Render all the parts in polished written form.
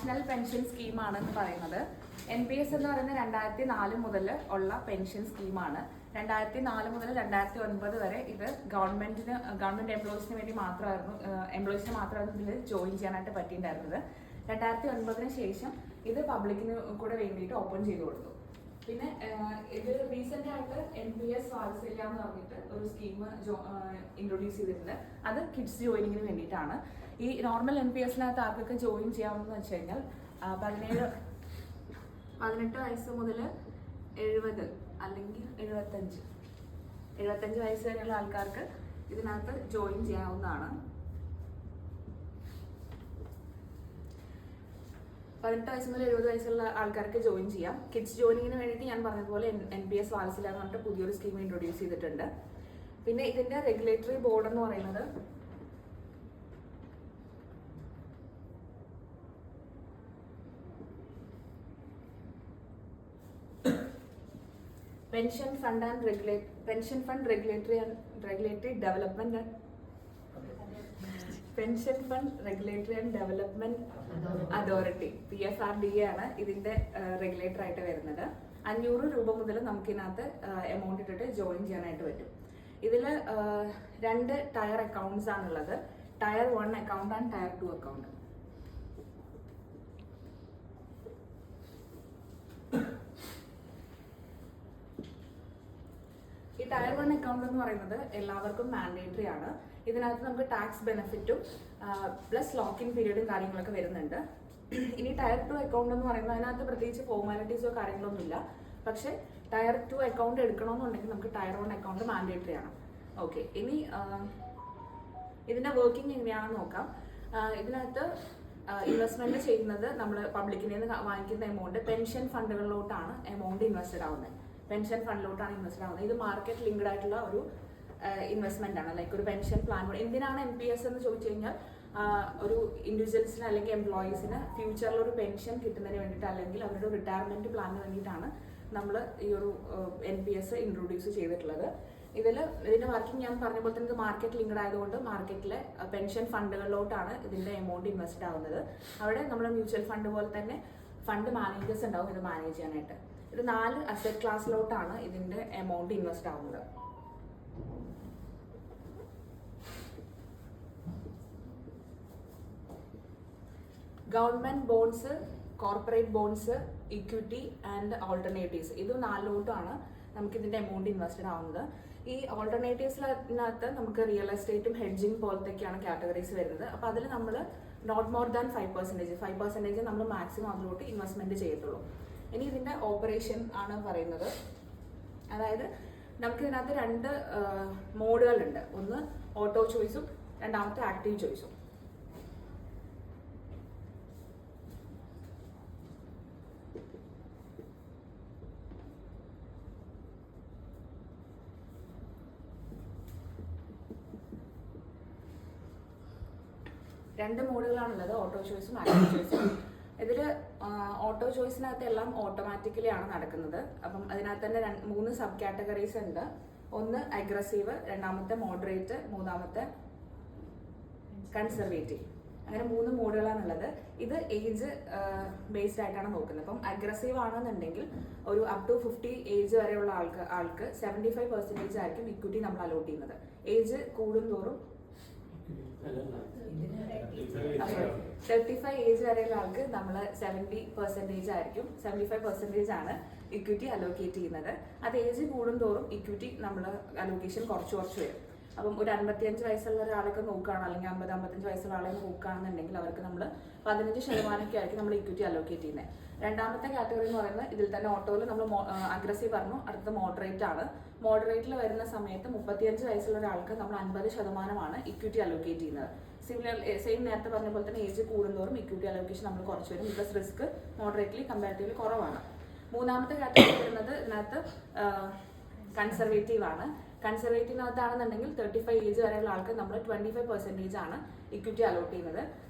National pension സ്കീമാണെന്ന് പറയുന്നത്. NPS എന്ന് പറയുന്നത് 2004 മുതൽ ഉള്ള പെൻഷൻ സ്കീമാണ്. 2004 മുതൽ 2009 വരെ ഇത് ഗവൺമെന്റ് എംപ്ലോയീസിന് വേണ്ടി മാത്രമായിരുന്നു ഇതിൽ ജോയിൻ ചെയ്യാനായിട്ട് പറ്റിയിട്ടുണ്ടായിരുന്നത്. 2009 ശേഷം ഇത് പബ്ലിക്കിന് കൂടെ വേണ്ടിയിട്ട് ഓപ്പൺ ചെയ്ത് കൊടുത്തു. പിന്നെ ഇത് റീസെന്റ് ആയിട്ട് NPS വാത്സല്യ എന്ന് പറഞ്ഞിട്ട് ഒരു സ്കീം ഇൻട്രൊഡ്യൂസ് ചെയ്തിട്ടുണ്ട്. അത് കിഡ്സ് ജോയിനിങ്ങിന് വേണ്ടിയിട്ടാണ്. ഈ നോർമൽ NPSനകത്ത് ആർക്കൊക്കെ ജോയിൻ ചെയ്യാമെന്ന് വെച്ച് കഴിഞ്ഞാൽ 18 വയസ്സ് മുതൽ 70 അല്ലെങ്കിൽ 75 വയസ്സ് വരെയുള്ള ആൾക്കാർക്ക് ഇതിനകത്ത് ജോയിൻ ചെയ്യാവുന്നതാണ്. 18 വയസ്സ് മുതൽ 70 വയസ്സുള്ള ആൾക്കാർക്ക് ജോയിൻ ചെയ്യാം. കിഡ്സ് ജോയിനിങ്ങിന് വേണ്ടിയിട്ട് ഞാൻ പറഞ്ഞതുപോലെ NPS വാത്സല്യ എന്ന് പറഞ്ഞിട്ട് പുതിയൊരു സ്കീം ഇൻട്രൊഡ്യൂസ് ചെയ്തിട്ടുണ്ട്. പിന്നെ ഇതിന്റെ റെഗുലേറ്ററി ബോർഡ് എന്ന് പറയുന്നത് pension fund regulatory development authority PFRDA ആണ് ഇതിന്റെ റെഗുലേറ്റർ ആയിട്ട് വരുന്നത്. 500 രൂപ മുതൽ നമുക്ക് ഇതിനകത്ത് എമൗണ്ട് ഇട്ടിട്ട് ജോയിൻ ചെയ്യാനായിട്ട് പറ്റും. ഇതിൽ 2 ടയർ അക്കൗണ്ട്സ് ആണുള്ളത്. Tier 1 account and tier 2 account. ഈ ടയർ 1 അക്കൗണ്ട് എന്ന് പറയുന്നത് എല്ലാവർക്കും മാൻഡേറ്ററി ആണ്. ഇതിനകത്ത് നമുക്ക് ടാക്സ് ബെനിഫിറ്റും പ്ലസ് ലോക്കിൻ പീരീഡും കാര്യങ്ങളൊക്കെ വരുന്നുണ്ട്. ഇനി ടയർ 2 അക്കൗണ്ട് എന്ന് പറയുന്നത് അതിനകത്ത് പ്രത്യേകിച്ച് ഫോർമാലിറ്റീസോ കാര്യങ്ങളൊന്നും ഇല്ല. പക്ഷേ ടയർ 2 അക്കൗണ്ട് എടുക്കണമെന്നുണ്ടെങ്കിൽ നമുക്ക് ടയർ 1 അക്കൗണ്ട് മാൻഡേറ്ററി ആണ്. ഓക്കെ, ഇനി ഇതിന്റെ വർക്കിംഗ് എങ്ങനെയാണെന്ന് നോക്കാം. ഇതിനകത്ത് ഇൻവെസ്റ്റ്മെന്റ് ചെയ്യുന്നത് നമ്മൾ പബ്ലിക്കിൽ നിന്ന് വാങ്ങിക്കുന്ന എമൗണ്ട് പെൻഷൻ ഫണ്ടുകളിലോട്ടാണ് ഇൻവെസ്റ്റഡ് ആവുന്നത്. ഇത് മാർക്കറ്റ് ലിങ്ക്ഡ് ആയിട്ടുള്ള ഒരു ഇൻവെസ്റ്റ്മെന്റ് ആണ്. ലൈക്ക് ഒരു പെൻഷൻ പ്ലാൻ. എന്തിനാണ് NPS എന്ന് ചോദിച്ചു കഴിഞ്ഞാൽ ഒരു ഇൻഡിവിജ്വൽസിന് അല്ലെങ്കിൽ എംപ്ലോയീസിന് ഫ്യൂച്ചറിൽ ഒരു പെൻഷൻ കിട്ടുന്നതിന് വേണ്ടിയിട്ട് അല്ലെങ്കിൽ അവരുടെ റിട്ടയർമെന്റ് പ്ലാനിന് വേണ്ടിയിട്ടാണ് നമ്മൾ ഈ ഒരു NPS ഇൻട്രൊഡ്യൂസ് ചെയ്തിട്ടുള്ളത്. ഇതിന്റെ വർക്കിംഗ് ഞാൻ പറഞ്ഞ പോലെ തന്നെ ഇത് മാർക്കറ്റ് ലിങ്ക്ഡ് ആയതുകൊണ്ട് മാർക്കറ്റിലെ പെൻഷൻ ഫണ്ടുകളിലോട്ടാണ് ഇതിന്റെ എമൗണ്ട് ഇൻവെസ്റ്റ് ആവുന്നത്. അവിടെ നമ്മുടെ മ്യൂച്വൽ ഫണ്ട് പോലെ തന്നെ ഫണ്ട് മാനേജേഴ്സ് ഉണ്ടാവും ഇത് മാനേജ് ചെയ്യാനായിട്ട്. ഇത് 4 അസറ്റ് ക്ലാസ്സിലോട്ടാണ് ഇതിന്റെ എമൗണ്ട് ഇൻവെസ്റ്റ് ആവുന്നത്. Government bonds, corporate bonds, equity and alternatives. ഇത് 4ലോട്ടാണ് നമുക്ക് ഇതിന്റെ എമൗണ്ട് ഇൻവെസ്റ്റഡ് ആവുന്നത്. ഈ ഓൾട്ടർനേറ്റീവ്സിനകത്ത് നമുക്ക് റിയൽ എസ്റ്റേറ്റും ഹെഡ്ജിങ് പോലത്തെയൊക്കെയാണ് കാറ്റഗറീസ് വരുന്നത്. അപ്പോൾ അതിൽ നമ്മൾ നോട്ട് മോർ ദാൻ 5% നമ്മൾ മാക്സിമം അതിലോട്ട് ഇൻവെസ്റ്റ്മെന്റ് ചെയ്യത്തുള്ളൂ. ഇനി ഇതിന്റെ ഓപ്പറേഷൻ ആണ് പറയുന്നത്. അതായത് നമുക്ക് ഇതിനകത്ത് 2 മോഡുകളുണ്ട്. ഒന്ന് ഓട്ടോ ചോയ്സും രണ്ടാമത്തെ ആക്റ്റീവ് ചോയ്സും. രണ്ട് മോഡുകളാണുള്ളത്, ഓട്ടോ ചോയ്സും ആക്റ്റീവ് ചോയ്സും. ഇതിൽ ഓട്ടോ ചോയ്സിനകത്ത് എല്ലാം ഓട്ടോമാറ്റിക്കലി ആണ് നടക്കുന്നത്. അപ്പം അതിനകത്ത് തന്നെ 3 സബ് കാറ്റഗറീസ് ഉണ്ട്. ഒന്ന് അഗ്രസീവ്, രണ്ടാമത്തെ മോഡറേറ്റ്, മൂന്നാമത്തെ കൺസർവേറ്റീവ്. അങ്ങനെ 3 മോഡുകളാണുള്ളത്. ഇത് ഏജ് ബേസ്ഡ് ആയിട്ടാണ് നോക്കുന്നത്. അപ്പം അഗ്രസീവ് ആണെന്നുണ്ടെങ്കിൽ ഒരു അപ് ടു 50 ഏജ് വരെയുള്ള ആൾക്ക് 75% ആയിരിക്കും ഇക്വിറ്റി നമ്മൾ അലോട്ട് ചെയ്യുന്നത്. ഏജ് കൂടുന്തോറും 35 ഏജ് വരെയുള്ള ആൾക്ക് നമ്മൾ 70% ആയിരിക്കും, 75% ആണ് ഇക്വിറ്റി അലോക്കേറ്റ് ചെയ്യുന്നത്. അത് ഏജ് കൂടുന്തോറും ഇക്വിറ്റി നമ്മൾ അലോക്കേഷൻ കുറച്ച് വരും. അപ്പം ഒരു 55 വയസ്സുള്ള ഒരാളൊക്കെ നോക്കുകയാണ്, അല്ലെങ്കിൽ 50-55 വയസ്സുള്ള ആളെ നോക്കുകയാണെന്നുണ്ടെങ്കിൽ അവർക്ക് നമ്മൾ 15% ആയിരിക്കും നമ്മൾ ഇക്വിറ്റി അലോക്കേറ്റ് ചെയ്യുന്നത്. രണ്ടാമത്തെ കാറ്റഗറി എന്ന് പറയുന്നത് ഇതിൽ തന്നെ ഓട്ടോയിൽ നമ്മൾ അഗ്രസീവ് പറഞ്ഞു, അടുത്ത മോഡറേറ്റ് ആണ്. മോഡറേറ്റിൽ വരുന്ന സമയത്ത് 35 വയസ്സുള്ള ഒരാൾക്ക് നമ്മൾ 50% ഇക്വിറ്റി അലോക്കേറ്റ് ചെയ്യുന്നത്. സെയിം നേരത്തെ പറഞ്ഞ പോലെ തന്നെ ഏജ് കൂടുന്തോറും ഇക്വിറ്റി അലോക്കേഷൻ നമ്മൾ കുറച്ച് വരും. ബിക്കോസ് റിസ്ക് മോഡറേറ്റ്ലി കമ്പാരിറ്റീവ്ലി കുറവാണ്. മൂന്നാമത്തെ കാറ്റഗറി വരുന്നത് ഇതിനകത്ത് കൺസർവേറ്റീവ് ആണ്. കൺസർവേറ്റീവിനകത്താണെന്നുണ്ടെങ്കിൽ 35 ഏജ് വരെയുള്ള ആൾക്ക് നമ്മൾ 25% ആണ് ഇക്വിറ്റി അലോട്ട് ചെയ്യുന്നത്.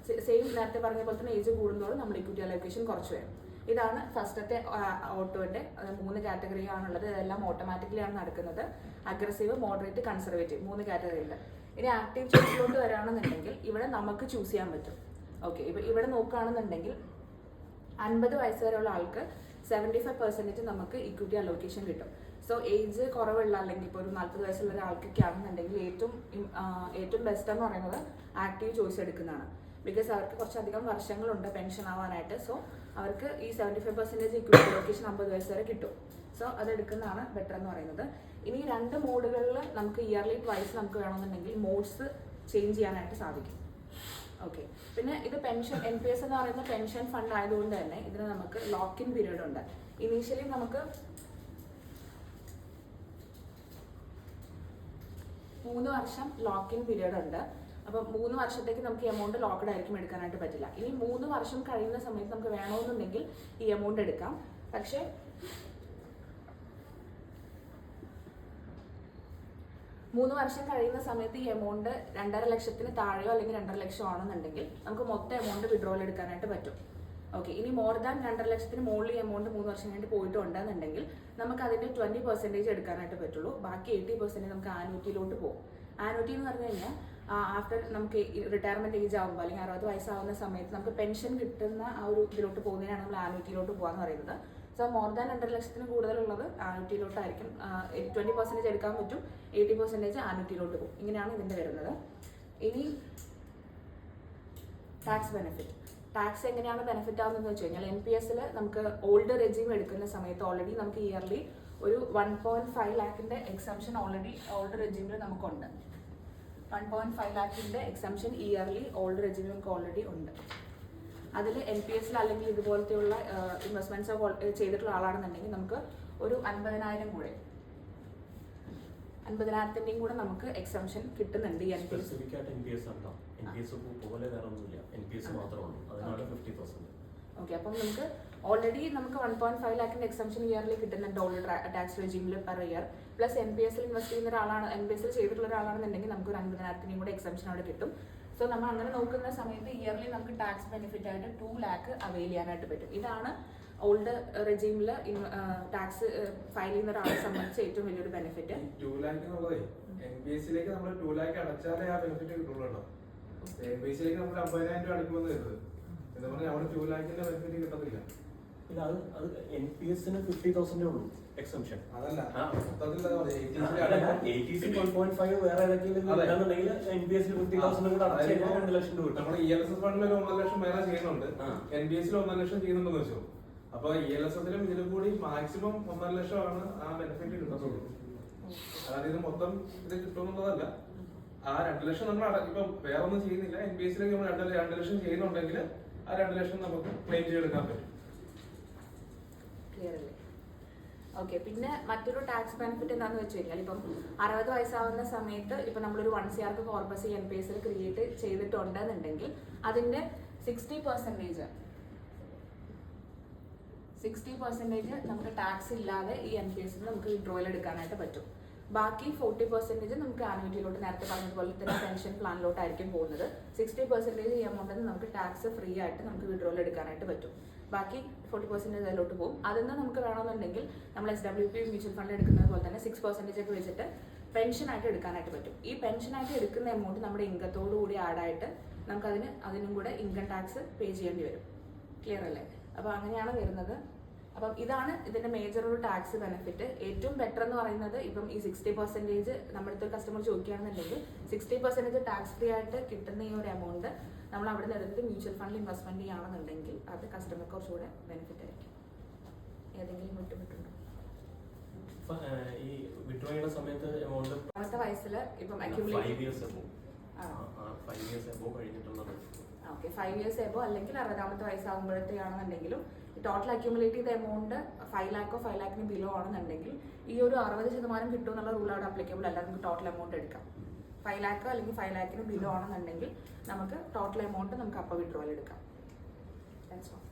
സെയിം നേരത്തെ പറഞ്ഞ പോലെ തന്നെ ഏജ് കൂടുന്തോറും നമ്മൾ ഇക്വിറ്റി അലോക്കേഷൻ കുറച്ച് വരും. ഇതാണ് ഫസ്റ്റത്തെ ഓട്ടോയുടെ 3 കാറ്റഗറി ആണുള്ളത്. ഇതെല്ലാം ഓട്ടോമാറ്റിക്കലി ആണ് നടക്കുന്നത്. അഗ്രസീവ്, മോഡറേറ്റ്, കൺസർവേറ്റീവ് 3 കാറ്റഗറി ഉണ്ട്. ഇനി ആക്റ്റീവ് ചോയ്സിലോട്ട് വരികയാണെന്നുണ്ടെങ്കിൽ ഇവിടെ നമുക്ക് ചൂസ് ചെയ്യാൻ പറ്റും. ഓക്കെ, ഇവിടെ നോക്കുകയാണെന്നുണ്ടെങ്കിൽ 50 വയസ്സ് വരെയുള്ള ആൾക്ക് 75% നമുക്ക് ഇക്വിറ്റി അലോക്കേഷൻ കിട്ടും. സോ ഏജ് കുറവുള്ള അല്ലെങ്കിൽ ഇപ്പോൾ ഒരു 40 വയസ്സുള്ള ഒരാൾക്കൊക്കെ ആണെന്നുണ്ടെങ്കിൽ ഏറ്റവും ബെസ്റ്റ് എന്ന് പറയുന്നത് ആക്റ്റീവ് ചോയ്സ് എടുക്കുന്നതാണ്. ബിക്കോസ് അവർക്ക് കുറച്ചധികം വർഷങ്ങളുണ്ട് പെൻഷൻ ആവാനായിട്ട്. സോ അവർക്ക് ഈ 75% ഇക്വിറ്റി അലോക്കേഷൻ 50 വയസ്സ് വരെ കിട്ടും. സോ അതെടുക്കുന്നതാണ് ബെറ്റർ എന്ന് പറയുന്നത്. ഇനി 2 മോഡുകളിൽ നമുക്ക് ഇയർലി ട്വൈസ് നമുക്ക് വേണമെന്നുണ്ടെങ്കിൽ മോഡ്സ് ചേഞ്ച് ചെയ്യാനായിട്ട് സാധിക്കും. ഓക്കെ, പിന്നെ ഇത് പെൻഷൻ NPS എന്ന് പറയുന്ന പെൻഷൻ ഫണ്ട് ആയതുകൊണ്ട് തന്നെ ഇതിന് നമുക്ക് ലോക്ക് ഇൻ പീരീഡ് ഉണ്ട്. ഇനീഷ്യലി നമുക്ക് 3 വർഷം ലോക്ക് ഇൻ പീരീഡ് ഉണ്ട്. അപ്പം 3 വർഷത്തേക്ക് നമുക്ക് ഈ എമൗണ്ട് ലോക്ക്ഡ് ആയിരിക്കും എടുക്കാനായിട്ട് പറ്റില്ല. ഇനി 3 വർഷം കഴിയുന്ന സമയത്ത് നമുക്ക് വേണമെന്നുണ്ടെങ്കിൽ ഈ എമൗണ്ട് എടുക്കാം. പക്ഷേ 3 വർഷം കഴിയുന്ന സമയത്ത് ഈ എമൗണ്ട് 2.5 ലക്ഷത്തിന് താഴെയോ അല്ലെങ്കിൽ 2.5 ലക്ഷം ആണെന്നുണ്ടെങ്കിൽ നമുക്ക് മൊത്തം എമൗണ്ട് വിഡ്രോവൽ എടുക്കാനായിട്ട് പറ്റും. ഓക്കെ, ഇനി മോർ ദാൻ 2.5 ലക്ഷത്തിന് മുകളിൽ എമൗണ്ട് 3 വർഷം കഴിഞ്ഞിട്ട് പോയിട്ടുണ്ടെന്നുണ്ടെങ്കിൽ നമുക്ക് അതിൻ്റെ 20% എടുക്കാനായിട്ട് പറ്റുള്ളൂ. ബാക്കി 80% നമുക്ക് ആനുവിറ്റിയിലോട്ട് പോകും. ആനുവിറ്റി എന്ന് പറഞ്ഞു കഴിഞ്ഞാൽ ആഫ്റ്റർ നമുക്ക് റിട്ടയർമെന്റ് ഏജ് ആകുമ്പോൾ അല്ലെങ്കിൽ 60 വയസ്സാവുന്ന സമയത്ത് നമുക്ക് പെൻഷൻ കിട്ടുന്ന ആ ഒരു ഇതിലോട്ട് പോകുന്നതിനാണ് നമ്മൾ ആനുവിറ്റിയിലോട്ട് പോകാന്ന് പറയുന്നത്. സോ മോർ ദാൻ 2.5 ലക്ഷത്തിന് കൂടുതലുള്ളത് ആനുവിറ്റിയിലോട്ടായിരിക്കും. 20% എടുക്കാൻ പറ്റും, 80% ആനുവിറ്റിയിലോട്ട് പോകും. ഇങ്ങനെയാണ് ഇതിൻ്റെ വരുന്നത്. ഇനി ടാക്സ് ബെനിഫിറ്റ്. ടാക്സ് എങ്ങനെയാണ് ബെനിഫിറ്റ് ആവുന്നതെന്ന് വെച്ച് കഴിഞ്ഞാൽ NPS-ൽ നമുക്ക് ഓൾഡ് റെജീം എടുക്കുന്ന സമയത്ത് ഓൾറെഡി നമുക്ക് ഇയർലി ഒരു 1.5 ലാഖിൻ്റെ എക്സംഷൻ ഓൾറെഡി ഓൾഡ് റെജീമിൽ നമുക്കുണ്ട്. 1.5 ലാഖിൻ്റെ എക്സംഷൻ ഇയർലി ഓൾഡ് റെജീമിൽ നമുക്ക് ഓൾറെഡി ഉണ്ട്. അതിൽ NPS-ൽ അല്ലെങ്കിൽ ഇതുപോലത്തെയുള്ള ഇൻവെസ്റ്റ്മെന്റ്സ് ചെയ്തിട്ടുള്ള ആളാണെന്നുണ്ടെങ്കിൽ നമുക്ക് ഒരു 50,000 കൂടെ 50,000-ൻ്റെയും കൂടെ നമുക്ക് എക്സംഷൻ കിട്ടുന്നുണ്ട്. ഈ NPS ഓക്കെ, അപ്പം നമുക്ക് ഓൾറെഡി നമുക്ക് 1.5 ലാഖിൻ്റെ എക്സംഷൻ ഇയർലി കിട്ടുന്നുണ്ട് ഓൾഡ് ടാക്സ് റെജീമിൽ പെർ ഇയർ. പ്ലസ് NPS-ൽ ഇൻവെസ്റ്റ് ചെയ്യുന്ന ഒരാളാണ്, NPS-ൽ ചെയ്തിട്ടുള്ള ഒരാളാണെന്നുണ്ടെങ്കിൽ നമുക്ക് ഒരു 50,000-ൻ്റെയും കൂടെ എക്സംഷൻ അവിടെ കിട്ടും. സോ നമ്മൾ അങ്ങനെ നോക്കുന്ന സമയത്ത് ഇയർലി നമുക്ക് ടാക്സ് ബെനിഫിറ്റ് ആയിട്ട് 2 ലാഖ് അവെയിൽ ചെയ്യാനായിട്ട് പറ്റും. ഇതാണ് ഓൾഡ് റെജീമിൽ ടാക്സ് ഫയൽ ചെയ്യുന്ന ഒരാളെ സംബന്ധിച്ച് ഏറ്റവും വലിയൊരു ബെനിഫിറ്റ്. 2 ലാഖ് എന്നുള്ളത് NPS-ലേക്ക് നമ്മൾ 2 ലാഖ് അടച്ചാലേ ആ ബെനിഫിറ്റ് കിട്ടുള്ളൂ. NPS-ലേക്ക് നമ്മൾ 50,000 രൂപ അടയ്ക്കുമെന്ന് കരുത്. എന്താ പറഞ്ഞാൽ അവിടെ 2 ലാഖിന്റെ ബെനിഫിറ്റ് കിട്ടത്തില്ല. അത് NPS-ന് 50,000 ഉള്ളൂ എക്സംഷൻ. അതല്ല, ATC 1.5 വേറെ ഏതൊക്കെയാണെന്നുണ്ടെങ്കിൽ NPS-ൽ 50,000 കൂടെ അടച്ചാൽ 2 ലക്ഷം രൂപ കിട്ടും. നമ്മുടെ ELSS ഫണ്ടിൽ 1.5 ലക്ഷം വേറെ ചെയ്യുന്നുണ്ട്, NPS-ൽ 1.5 ലക്ഷം ചെയ്യുന്നുണ്ടെന്ന് വെച്ചോ. അപ്പൊ ELSS-ലും ഇതിലും കൂടി മാക്സിമം 1.5 ലക്ഷമാണ് ആ ബെനിഫിറ്റ് കിട്ടുന്നുള്ളൂ. അതായത് ഇത് മൊത്തം ഇത് കിട്ടുമെന്നുള്ളതല്ല. ആ 2 ലക്ഷം നമ്മൾ ഇപ്പൊ വേറെ ഒന്നും ചെയ്യുന്നില്ല, NPS-ലേക്ക് നമ്മൾ 2 ലക്ഷം ചെയ്യുന്നുണ്ടെങ്കിൽ ആ 2 ലക്ഷം നമുക്ക് ക്ലെയിം ചെയ്തെടുക്കാൻ പറ്റും. ക്ലിയർ അല്ലേ? ഓക്കെ, പിന്നെ മറ്റൊരു ടാക്സ് ബെനിഫിറ്റ് എന്താണെന്ന് വെച്ച് കഴിഞ്ഞാൽ ഇപ്പം 60 വയസ്സാവുന്ന സമയത്ത് ഇപ്പം നമ്മളൊരു 1 CR കോർപ്പസ് NPS-ൽ ക്രിയേറ്റ് ചെയ്തിട്ടുണ്ടെന്നുണ്ടെങ്കിൽ അതിൻ്റെ 60% നമുക്ക് ടാക്സ് ഇല്ലാതെ ഈ NPS-ൽ നമുക്ക് വിഡ്രോവൽ എടുക്കാനായിട്ട് പറ്റും. ബാക്കി 40% നമുക്ക് ആനുവിറ്റിയിലോട്ട് നേരത്തെ പറഞ്ഞതുപോലെ തന്നെ പെൻഷൻ പ്ലാനിലോട്ടായിരിക്കും പോകുന്നത്. 60% ഈ എമൗണ്ടിൽ നമുക്ക് ടാക്സ് ഫ്രീ ആയിട്ട് നമുക്ക് വിഡ്രോവൽ എടുക്കാനായിട്ട് പറ്റും. ബാക്കി 40% അതിലോട്ട് പോകും. അതിൽ നിന്ന് നമുക്ക് വേണമെന്നുണ്ടെങ്കിൽ നമ്മൾ SWP മ്യൂച്വൽ ഫണ്ട് എടുക്കുന്നത് പോലെ തന്നെ 6% ഒക്കെ വെച്ചിട്ട് പെൻഷനായിട്ട് എടുക്കാനായിട്ട് പറ്റും. ഈ പെൻഷനായിട്ട് എടുക്കുന്ന എമൗണ്ട് നമ്മുടെ ഇൻകത്തോടു കൂടി ആഡായിട്ട് നമുക്ക് അതിനും കൂടെ ഇൻകം ടാക്സ് പേ ചെയ്യേണ്ടി വരും. ക്ലിയർ അല്ലേ? അപ്പോൾ അങ്ങനെയാണ് വരുന്നത്. അപ്പം ഇതാണ് ഇതിൻ്റെ മേജർ ഒരു ടാക്സ് ബെനിഫിറ്റ്. ഏറ്റവും ബെറ്റർ എന്ന് പറയുന്നത് ഇപ്പം ഈ 60% നമ്മുടെ അടുത്തൊരു കസ്റ്റമർ ചോദിക്കുകയാണെന്നുണ്ടെങ്കിൽ 60% ടാക്സ് ഫ്രീ ആയിട്ട് കിട്ടുന്ന ഈ ഒരു എമൗണ്ട് നമ്മൾ അവിടെ നിന്ന് എടുത്തിട്ട് മ്യൂച്വൽ ഫണ്ടിൽ ഇൻവെസ്റ്റ്മെന്റ് ചെയ്യുകയാണെന്നുണ്ടെങ്കിൽ അത് കസ്റ്റമർക്ക് കുറച്ചുകൂടെ ബെനിഫിറ്റ് ആയിരിക്കും. ഏതെങ്കിലും വിട്ടുണ്ടോ? ഈ വിഡ്രോ ചെയ്യുന്ന സമയത്ത് എമൗണ്ട് 60 വയസ്സിൽ ഇപ്പം 5 years എബോ കഴിഞ്ഞിട്ടുള്ളത്. ഓക്കെ, 5 years എബോ അല്ലെങ്കിൽ 60ാമത്തെ വയസ്സാകുമ്പോഴത്തേക്കാണെന്നുണ്ടെങ്കിലും ടോട്ടൽ അക്യൂമുലേറ്റ് ചെയ്ത എമൗണ്ട് 5 ലാഖോ 5 ലാഖിന് ബിലോ ആണെന്നുണ്ടെങ്കിൽ ഈ ഒരു 60% കിട്ടും എന്നുള്ള റൂൾ അവിടെ അപ്ലിക്കബിൾ അല്ല. നമുക്ക് ടോട്ടൽ എമൗണ്ട് എടുക്കാം. 5 ലാഖോ അല്ലെങ്കിൽ 5 ലാഖിന് ബിലോ ആണെന്നുണ്ടെങ്കിൽ നമുക്ക് ടോട്ടൽ എമൗണ്ട് നമുക്ക് അപ്പോൾ വിഡ്രോവൽ എടുക്കാം. That's all.